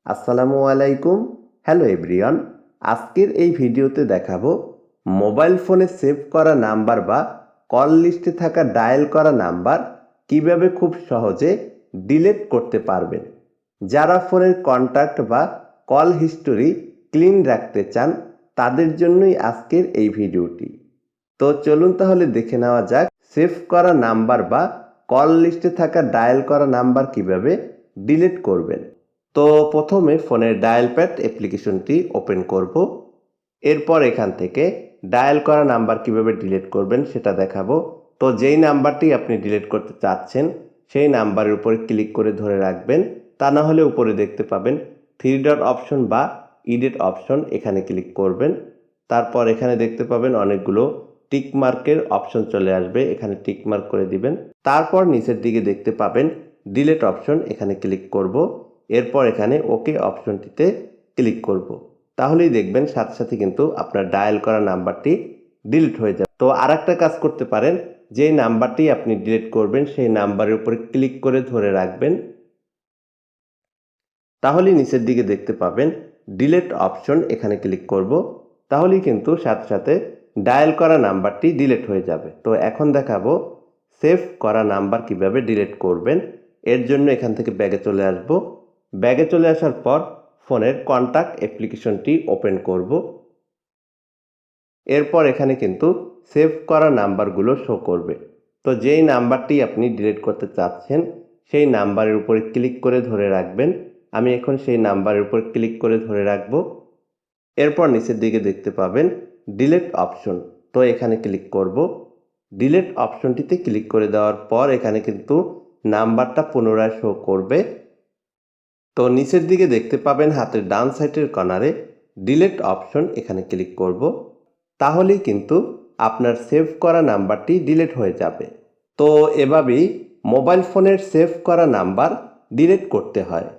আসসালামু আলাইকুম। Hello everyone. আজকের এই ভিডিওতে দেখাবো মোবাইল ফোনে সেভ করা নাম্বার বা কল লিস্টে থাকা ডায়াল করা নাম্বার কিভাবে খুব সহজে ডিলিট করতে পারবেন। যারা ফোনের কন্ট্যাক্ট বা কল হিস্টোরি ক্লিন রাখতে চান তাদের জন্যই আজকের এই ভিডিওটি। তো চলুন তাহলে দেখে নেওয়া যাক সেভ করা নাম্বার বা কল লিস্টে থাকা ডায়াল করা নাম্বার কিভাবে ডিলিট করবেন। তো প্রথমে ফোনের ডায়াল প্যাড অ্যাপ্লিকেশনটি ওপেন করব। এরপর এখান থেকে ডায়াল করা নাম্বার কিভাবে ডিলিট করবেন সেটা দেখাবো। তো যেই নাম্বারটি আপনি ডিলিট করতে চাচ্ছেন সেই নাম্বারের উপরে ক্লিক করে ধরে রাখবেন। তা না হলে উপরে দেখতে পাবেন থ্রি ডট অপশন বা ইডিট অপশন, এখানে ক্লিক করবেন। তারপর এখানে দেখতে পাবেন অনেকগুলো টিক মার্কের অপশন চলে আসবে, এখানে টিক মার্ক করে দিবেন। তারপর নিচের দিকে দেখতে পাবেন ডিলিট অপশন, এখানে ক্লিক করব। এরপর এখানে ওকে অপশনটিতে ক্লিক করব। তাহলেই দেখবেন সাথে সাথে কিন্তু আপনার ডায়াল করা নাম্বারটি ডিলিট হয়ে যাবে। তো আরেকটা কাজ করতে পারেন, যেই নাম্বারটি আপনি ডিলিট করবেন সেই নাম্বারের উপরে ক্লিক করে ধরে রাখবেন। তাহলেই নিচের দিকে দেখতে পাবেন ডিলিট অপশন, এখানে ক্লিক করব। তাহলেই কিন্তু সাথে সাথে ডায়াল করা নাম্বারটি ডিলিট হয়ে যাবে। তো এখন দেখাবো সেভ করা নাম্বার কিভাবে ডিলিট করবেন। এর জন্য এখান থেকে ব্যাগে চলে আসব। ব্যাগে চলে আসার পর ফোনের কন্ট্যাক্ট অ্যাপ্লিকেশনটি ওপেন করব। এরপর এখানে কিন্তু সেভ করা নাম্বারগুলো শো করবে। তো যেই নাম্বারটি আপনি ডিলিট করতে চাচ্ছেন সেই নাম্বারের উপরে ক্লিক করে ধরে রাখবেন। আমি এখন সেই নাম্বারের উপর ক্লিক করে ধরে রাখব। এরপর নিচের দিকে দেখতে পাবেন ডিলিট অপশন, তো এখানে ক্লিক করব। ডিলিট অপশনটিতে ক্লিক করে দেওয়ার পর এখানে কিন্তু নাম্বারটা পুনরায় শো করবে। তো নিচের দিকে দেখতে পাবেন হাতের ডান সাইডের কর্নারে ডিলিট অপশন, এখানে ক্লিক করব। তাহলেই কিন্তু আপনার সেভ করা নাম্বারটি ডিলিট হয়ে যাবে। তো এভাবেই মোবাইল ফোনের সেভ করা নাম্বার ডিলিট করতে হয়।